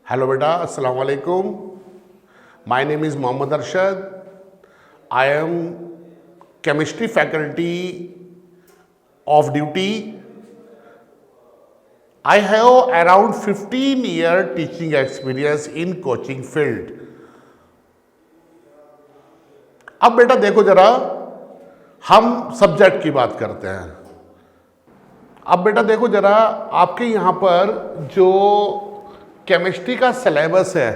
Hello बेटा, अस्सलाम वालेकुम। My name is Mohammad Arshad. I am chemistry faculty of duty. I have around 15 year teaching experience in coaching field. अब बेटा देखो जरा, हम सब्जेक्ट की बात करते हैं। अब बेटा देखो जरा, आपके यहाँ पर जो केमिस्ट्री का सिलेबस है,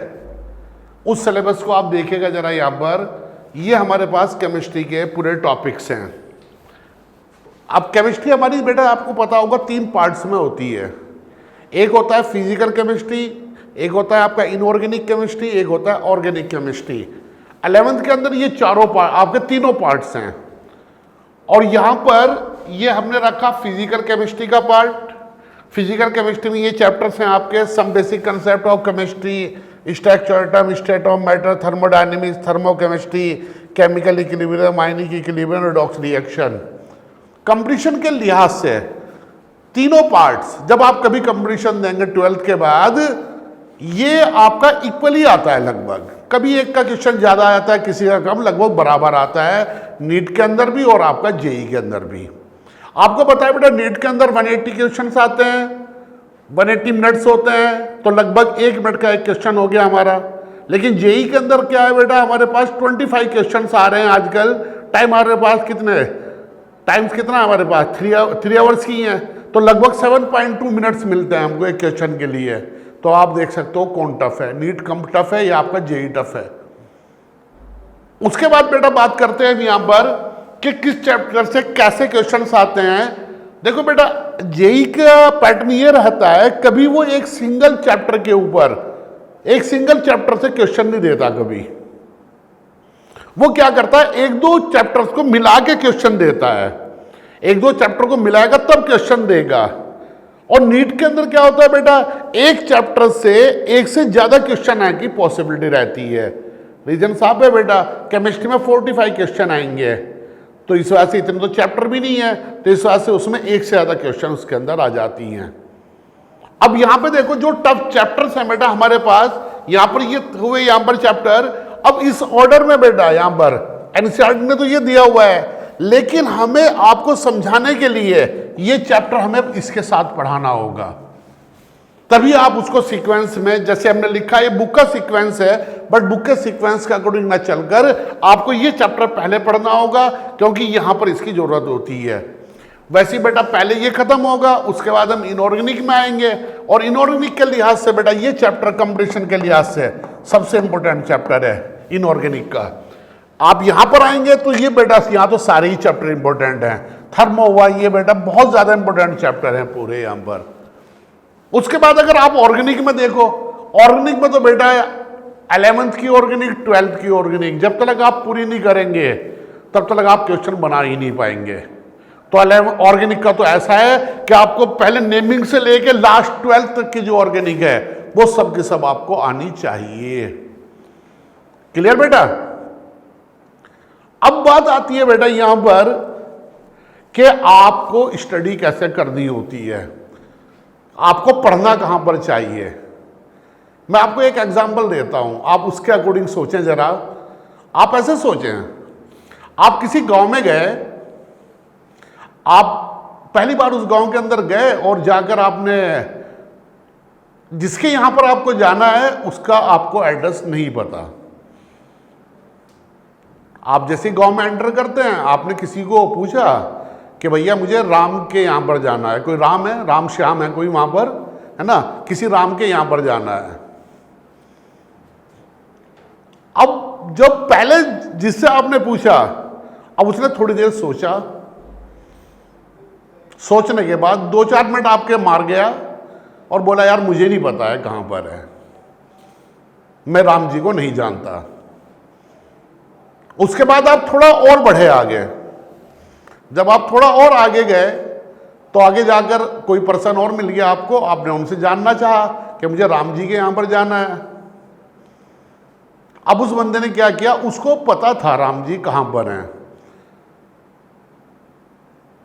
उस सिलेबस को आप देखिएगा जरा। यहाँ पर ये हमारे पास केमिस्ट्री के पूरे टॉपिक्स हैं। अब केमिस्ट्री हमारी बेटा आपको पता होगा 3 पार्ट्स में होती है। एक होता है फिजिकल केमिस्ट्री, एक होता है आपका इनऑर्गेनिक केमिस्ट्री, एक होता है ऑर्गेनिक केमिस्ट्री। 11th के अंदर ये चारों पार्ट आपके तीनों पार्ट्स हैं। और यहाँ पर ये हमने रखा फिजिकल केमिस्ट्री का पार्ट। फिजिकल केमिस्ट्री में ये चैप्टर्स हैं आपके some basic concept of chemistry, structure atom, state of matter, thermodynamics, thermochemistry, chemical equilibrium, ionic equilibrium, redox reaction. Competition के लिहाज से तीनों पार्ट्स जब आप कभी कंपटीशन देंगे 12th के बाद, ये आपका इक्वली आता है लगभग। कभी एक का क्वेश्चन ज़्यादा आता है, किसी का कम, लगभग बराबर आता है नीट के अंदर भी और आपका जेई के अंदर भी। आपको पता है बेटा नीट के अंदर 180 क्वेश्चन आते हैं, 180 मिनट्स होते हैं, तो लगभग 1 मिनट का एक क्वेश्चन हो गया हमारा। लेकिन जेई के अंदर क्या है बेटा, हमारे पास 25 क्वेश्चन आ रहे हैं आजकल। टाइम हमारे पास टाइम्स कितना हमारे पास 3 आवर्स की हैं, तो लगभग 7.2 मिनट्स मिलते हैं हमको एक क्वेश्चन के लिए। तो आप देख सकते हो कौन टफ है, नीट कम टफ है या आपका जेई टफ है। उसके बाद बेटा बात करते हैं यहाँ पर कि किस चैप्टर से कैसे क्वेश्चंस आते हैं। देखो बेटा, जेई का पैटर्न ये रहता है, कभी वो एक सिंगल चैप्टर के ऊपर एक सिंगल चैप्टर से क्वेश्चन नहीं देता। कभी वो क्या करता है, 1-2 चैप्टर्स को मिला के क्वेश्चन देता है। 1-2 चैप्टर को मिलाएगा तब क्वेश्चन देगा। और नीट के अंदर क्या होता है बेटा, एक चैप्टर से एक से ज्यादा क्वेश्चन आने की पॉसिबिलिटी रहती है। रीजन साहब है बेटा, केमिस्ट्री में 45 क्वेश्चन आएंगे, तो इस वजह से इतने तो चैप्टर भी नहीं है, तो इस वजह से उसमें एक से ज्यादा क्वेश्चन उसके अंदर आ जाती हैं। अब यहां पे देखो जो टफ चैप्टर्स हैं बेटा हमारे पास, यहां पर ये हुए यहां पर चैप्टर। अब इस ऑर्डर में बेटा यहां पर एनसीईआरटी ने तो ये दिया हुआ है, लेकिन हमें आपको समझाने के लिए ये चैप्टर हमें इसके साथ पढ़ाना होगा, तभी आप उसको सीक्वेंस में, जैसे हमने लिखा ये बुक का सीक्वेंस है, बट बुक के सीक्वेंस के अकॉर्डिंग ना चलकर आपको ये चैप्टर पहले पढ़ना होगा, क्योंकि यहां पर इसकी जरूरत होती है। वैसे ही बेटा पहले ये खत्म होगा, उसके बाद हम इनऑर्गेनिक में आएंगे। और इनऑर्गेनिक के लिहाज से बेटा ये चैप्टर कंपटीशन के लिहाज से सबसे इंपॉर्टेंट चैप्टर है इनऑर्गेनिक का। आप यहां पर आएंगे तो ये बेटा यहां तो सारे ही चैप्टर इंपॉर्टेंट हैं। थर्मो हुआ, ये बेटा बहुत ज्यादा इंपॉर्टेंट चैप्टर हैं पूरे यहां पर। उसके बाद अगर आप ऑर्गेनिक में देखो, ऑर्गेनिक में तो बेटा 11th की ऑर्गेनिक, 12th की ऑर्गेनिक जब तक आप पूरी नहीं करेंगे तब तक आप क्वेश्चन बना ही नहीं पाएंगे। तो ऑर्गेनिक का तो ऐसा है कि आपको पहले नेमिंग से लेके लास्ट 12th तक की जो ऑर्गेनिक है वो सब की सब आपको आनी चाहिए। क्लियर बेटा? अब बात आती है बेटा यहां पर कि आपको स्टडी कैसे करनी होती है, आपको पढ़ना कहां पर चाहिए। मैं आपको एक एग्जांपल देता हूं, आप उसके अकॉर्डिंग सोचें जरा। आप ऐसे सोचें, आप किसी गांव में गए, आप पहली बार उस गांव के अंदर गए और जाकर आपने जिसके यहां पर आपको जाना है उसका आपको एड्रेस नहीं पता। आप जैसे गांव में एंटर करते हैं, आपने किसी को पूछा कि भैया मुझे राम के यहां पर जाना है, कोई राम है, राम श्याम है कोई वहां पर, है ना, किसी राम के यहां पर जाना है। अब जब पहले जिससे आपने पूछा, अब उसने थोड़ी देर सोचा, सोचने के बाद 2-4 मिनट आपके मार गया और बोला यार मुझे नहीं पता है कहां पर है, मैं राम जी को नहीं जानता। उसके बाद आप थोड़ा और बढ़े आगे। जब आप थोड़ा और आगे गए तो आगे जाकर कोई पर्सन और मिल गया आपको, आपने उनसे जानना चाहा कि मुझे राम जी के यहां पर जाना है। अब उस बंदे ने क्या किया, उसको पता था राम जी कहां पर हैं,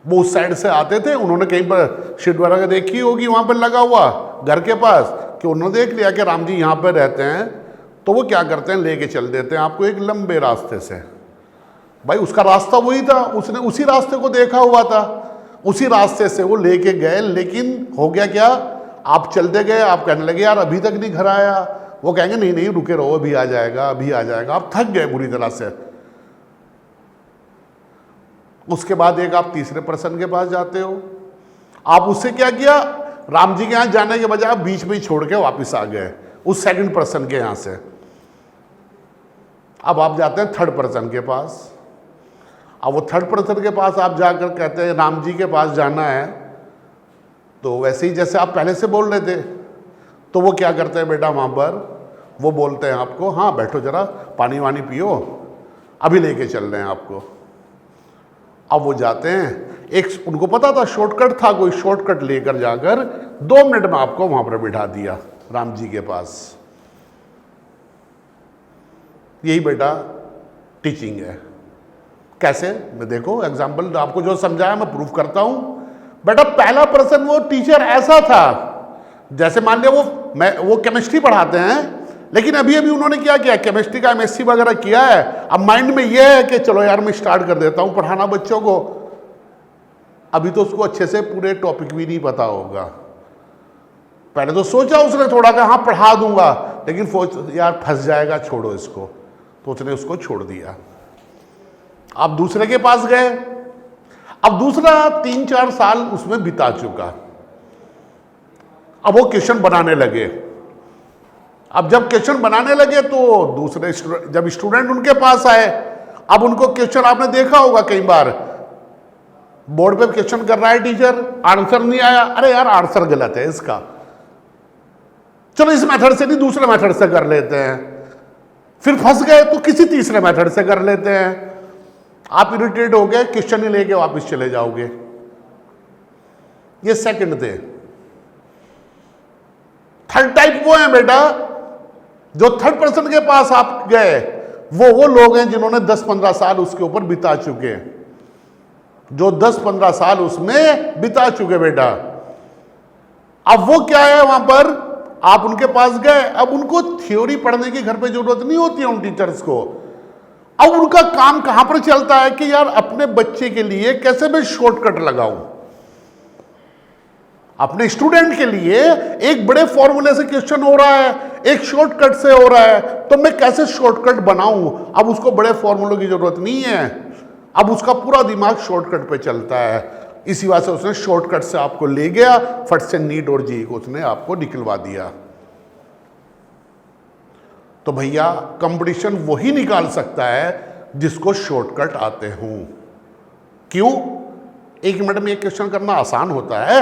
वो उस साइड से आते थे, उन्होंने कहीं पर शीट वगैरह देखी होगी वहां पर लगा हुआ घर के पास, कि उन्होंने देख लिया कि राम जी यहाँ पर रहते हैं, तो वो क्या करते हैं, लेके चल देते हैं आपको एक लंबे रास्ते से। भाई उसका रास्ता वही था, उसने उसी रास्ते को देखा हुआ था, उसी रास्ते से वो लेके गए। लेकिन हो गया क्या, आप चलते गए, आप कहने लगे यार अभी तक नहीं घर आया। वो कहेंगे नहीं नहीं रुके रहो, अभी आ जाएगा, अभी आ जाएगा। आप थक गए बुरी तरह से। उसके बाद एक आप तीसरे पर्सन के पास जाते हो, आप उससे क्या किया, राम जी के यहाँ जाने के बजाय आप बीच में ही छोड़ के वापस आ गए उस सेकंड पर्सन के यहाँ से। अब आप जाते हैं थर्ड पर्सन के पास। अब वो थर्ड पर्सन के पास आप जाकर कहते हैं राम जी के पास जाना है, तो वैसे ही जैसे आप पहले से बोल रहे थे, तो वो क्या करते हैं बेटा, वहाँ पर वो बोलते हैं आपको हाँ बैठो जरा, पानी वानी पियो, अभी लेके चल रहे हैं आपको। अब वो जाते हैं, एक उनको पता था शॉर्टकट था, कोई शॉर्टकट लेकर जाकर 2 मिनट में आपको वहाँ पर बिठा दिया राम जी के पास। यही बेटा टीचिंग है। कैसे, मैं देखो एग्जाम्पल आपको जो समझाया मैं प्रूफ करता हूं। बेटा पहला पर्सन वो टीचर ऐसा था, जैसे मान लिया वो केमिस्ट्री पढ़ाते हैं, लेकिन अभी अभी उन्होंने क्या किया, केमिस्ट्री का एमएससी वगैरह किया है। अब माइंड में ये है कि चलो यार मैं स्टार्ट कर देता हूं पढ़ाना बच्चों को। अभी तो उसको अच्छे से पूरे टॉपिक भी नहीं पता होगा। पहले तो सोचा उसने थोड़ा कि हाँ पढ़ा दूंगा, लेकिन यार फंस जाएगा, छोड़ो इसको, तो उसने उसको छोड़ दिया। आप दूसरे के पास गए, अब दूसरा 3-4 साल उसमें बिता चुका। अब वो क्वेश्चन बनाने लगे। अब जब क्वेश्चन बनाने लगे तो दूसरे जब स्टूडेंट उनके पास आए, अब उनको क्वेश्चन आपने देखा होगा कई बार, बोर्ड पे क्वेश्चन कर रहा है टीचर, आंसर नहीं आया, अरे यार आंसर गलत है इसका, चलो इस मेथड से नहीं दूसरे मेथड से कर लेते हैं। फिर फंस गए तो किसी तीसरे मेथड से कर लेते हैं। आप इरिटेट हो गए, क्वेश्चन ही लेके वापस चले जाओगे। ये सेकंड थे। थर्ड टाइप वो है बेटा, जो थर्ड पर्सन के पास आप गए, वो लोग हैं जिन्होंने 10-15 साल उसके ऊपर बिता चुके, जो 10-15 साल उसमें बिता चुके बेटा। अब वो क्या है, वहां पर आप उनके पास गए, अब उनको थ्योरी पढ़ने की घर पे जरूरत नहीं होती है उन टीचर्स को। अब उनका काम कहां पर चलता है कि यार अपने बच्चे के लिए कैसे मैं शॉर्टकट लगाऊं, अपने स्टूडेंट के लिए एक बड़े फॉर्मूले से क्वेश्चन हो रहा है, एक शॉर्टकट से हो रहा है, तो मैं कैसे शॉर्टकट बनाऊं। अब उसको बड़े फॉर्मूलों की जरूरत नहीं है, अब उसका पूरा दिमाग शॉर्टकट पे चलता है। इसी वजह से उसने शॉर्टकट से आपको ले गया, फट से नीट और जी को उसने आपको निकलवा दिया। तो भैया कंपटीशन वही निकाल सकता है जिसको शॉर्टकट आते हों। क्यों? 1 मिनट में एक क्वेश्चन करना आसान होता है।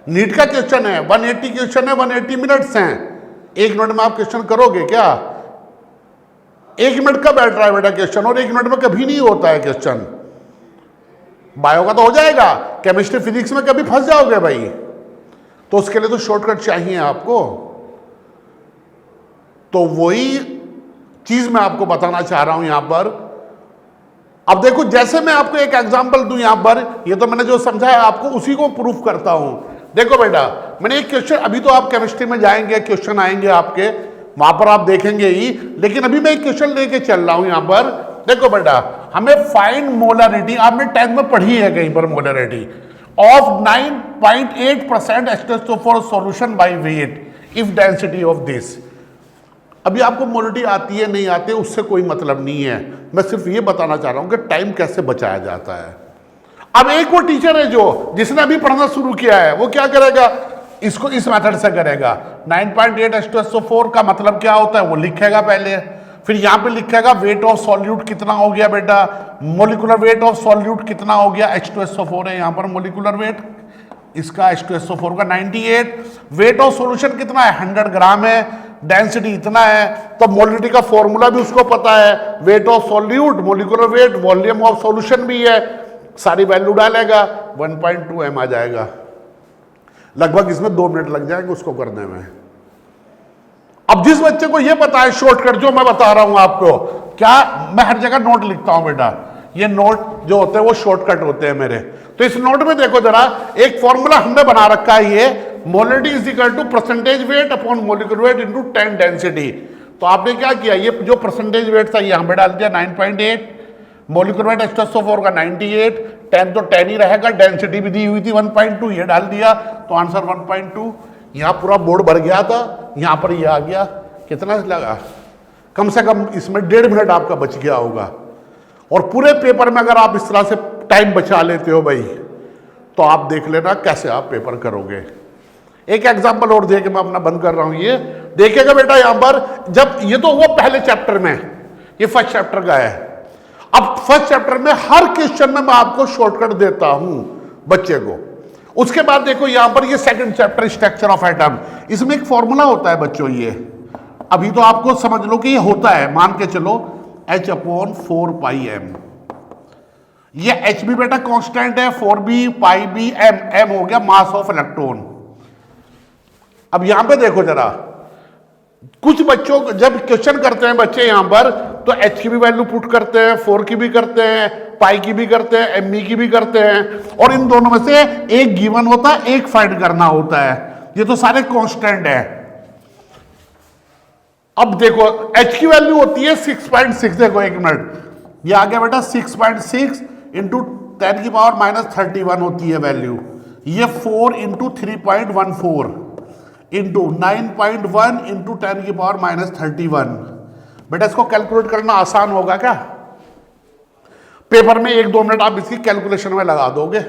नीट का क्वेश्चन है, 180 क्वेश्चन है, 180 मिनट्स हैं। 1 मिनट में आप क्वेश्चन करोगे क्या? 1 मिनट का बैठ रहा है बेटा क्वेश्चन, और 1 मिनट में कभी नहीं होता है क्वेश्चन। बायो का तो हो जाएगा, केमिस्ट्री फिजिक्स में कभी फंस जाओगे भाई, तो उसके लिए तो शॉर्टकट चाहिए आपको। तो वही चीज मैं आपको बताना चाह रहा हूं यहां पर। अब देखो, जैसे मैं आपको एक एग्जांपल दूं यहां पर, ये तो मैंने जो समझाया आपको उसी को प्रूफ करता हूं। देखो बेटा, मैंने एक क्वेश्चन, अभी तो आप केमिस्ट्री में जाएंगे, क्वेश्चन आएंगे आपके, वहां पर आप देखेंगे ही, लेकिन अभी मैं एक क्वेश्चन लेके चल रहा हूं यहां पर। देखो बेटा, हमें फाइंड मोलरिटी, आपने 10th में पढ़ी है कहीं पर, molarity of 9.8% H2SO4 solution by weight if density of this. अभी आपको मोलरिटी आती है नहीं आती है उससे कोई मतलब नहीं है, मैं सिर्फ ये बताना चाह रहा हूं कि टाइम कैसे बचाया जाता है। अब एक वो टीचर है जो जिसने अभी पढ़ना शुरू किया है, वो क्या करेगा, इसको इस मेथड से करेगा। 9.8 H2SO4 का मतलब क्या होता है वो लिखेगा पहले, फिर यहां पे लिखेगा वेट ऑफ सॉल्यूट कितना हो गया बेटा, मोलिकुलर वेट ऑफ सॉल्यूट कितना हो गया, H2SO4 है यहां पर मोलिकुलर वेट, इसका H2SO4 का 98, वेट ऑफ सॉल्यूशन कितना है 100 ग्राम है, डेंसिटी इतना है, तो मोलरिटी का फॉर्मूला भी उसको पता है, weight of solute, molecular weight, volume of solution भी है, सारी वैल्यू डालेगा, 1.2 m आ जाएगा। लगभग इसमें 2 मिनट लग जाएंगे उसको करने में। अब जिस बच्चे को ये पता है शॉर्टकट जो मैं बता रहा हूं आपको, क्या मैं हर जगह नोट लिखता हूं बेटा, ये नोट जो होते हैं वो शॉर्टकट होते हैं मेरे। तो इस नोट में देखो जरा, एक फॉर्मूला हमने बना रखा है, ये molarity is equal to percentage weight upon molecular weight into 10 density. तो आपने क्या किया, ये जो परसेंटेज वेट था यहाँ पे डाल दिया 9.8, मोलिकुलर वेट H2SO4 का 98, 10 तो 10 ही रहेगा, डेंसिटी भी दी हुई थी 1.2, ये डाल दिया तो आंसर 1.2। यहाँ पूरा बोर्ड भर गया था, यहाँ पर ये आ गया। कितना लगा, कम से कम इसमें 1.5 मिनट आपका बच गया होगा। और पूरे पेपर में अगर आप इस तरह से टाइम बचा लेते हो भाई, तो आप देख लेना कैसे आप पेपर करोगे। एक एग्जांपल और दे के मैं अपना बंद कर रहा हूं। ये देखिएगा बेटा, यहां पर जब ये तो हुआ पहले चैप्टर में, ये फर्स्ट चैप्टर का है। अब फर्स्ट चैप्टर में हर क्वेश्चन में मैं आपको शॉर्टकट देता हूं बच्चे को। उसके बाद देखो यहां पर ये second chapter structure of atom, इसमें एक फॉर्मूला होता है बच्चों। ये अभी तो आपको समझ लो कि ये होता है, मान के चलो H/4πm। ये H भी बेटा कांस्टेंट है, 4b पाई बी एम, एम हो गया मास ऑफ इलेक्ट्रॉन। अब यहां पे देखो जरा, कुछ बच्चों जब क्वेश्चन करते हैं बच्चे यहां पर, तो H की भी वैल्यू पुट करते हैं, 4 की भी करते हैं, पाई की भी करते हैं, एम की भी करते हैं, और इन दोनों में से एक गिवन होता है, एक फाइंड करना होता है। ये तो सारे कांस्टेंट है। अब देखो H की वैल्यू होती है 6.6, देखो एक मिनट, ये आ गया बेटा 6.6 इंटू 10 की पावर -31 होती है वैल्यू। ये 4 इंटू 3.14 इंटू 9.1 इंटू 10 की पावर -31। बेटा इसको कैलकुलेट करना आसान होगा क्या? पेपर में 1-2 मिनट आप इसकी कैलकुलेशन में लगा दोगे।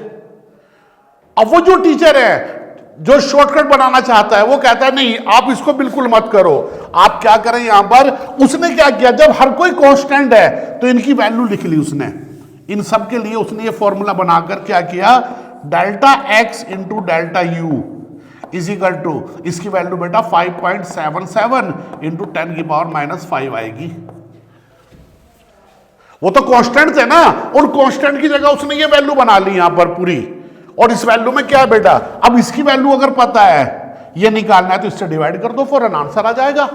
अब वो जो टीचर है जो शॉर्टकट बनाना चाहता है, वो कहता है नहीं आप इसको बिल्कुल मत करो। आप क्या करें, यहां पर उसने क्या किया, जब हर कोई कांस्टेंट है तो इनकी वैल्यू लिख ली उसने। इन सब के लिए उसने ये फॉर्मूला बनाकर क्या किया, delta x into delta u is equal to, इसकी वैल्यू बेटा 5.77 इंटू 10 की पावर -5 आएगी। वो तो कांस्टेंट थे ना, उन कांस्टेंट की जगह उसने ये वैल्यू बना ली यहां पर पूरी। और इस वैल्यू में क्या है बेटा, अब इसकी वैल्यू अगर पता है, ये निकालना है तो इससे डिवाइड कर दो, फौरन आंसर आ जाएगा।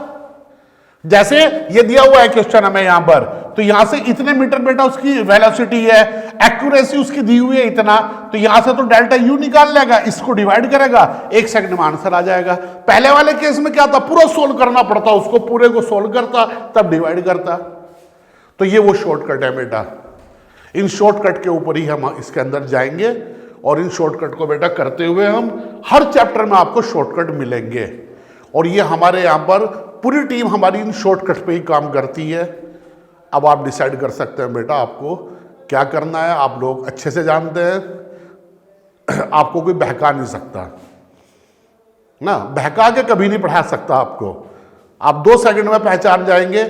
जैसे ये दिया हुआ है क्वेश्चन हमें यहां पर, तो यहां से इतने मीटर बेटा उसकी वेलोसिटी है, एक्यूरेसी उसकी दी हुई है इतना, तो यहां से तो डेल्टा यू निकाल लेगा, इसको डिवाइड करेगा, 1 सेकंड में आंसर आ जाएगा। पहले वाले केस में क्या था, पूरा सोल्व करना पड़ता, उसको पूरे को सोल्व करता तब डिवाइड करता। तो ये वो शॉर्टकट है बेटा। इन शॉर्टकट के ऊपर ही हम इसके अंदर जाएंगे, और इन शॉर्टकट को बेटा करते हुए हम हर चैप्टर में आपको शॉर्टकट मिलेंगे। और ये हमारे यहाँ पर पूरी टीम हमारी इन शॉर्टकट पे ही काम करती है। अब आप डिसाइड कर सकते हैं बेटा आपको क्या करना है, आप लोग अच्छे से जानते हैं, आपको कोई बहका नहीं सकता ना, बहका के कभी नहीं पढ़ा सकता आपको। आप 2 सेकंड में पहचान जाएंगे।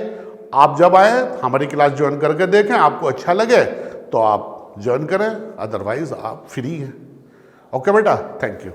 आप जब आए हमारी क्लास ज्वाइन करके देखें, आपको अच्छा लगे तो आप ज्वाइन करें, अदरवाइज आप फ्री हैं। ओके बेटा, थैंक यू।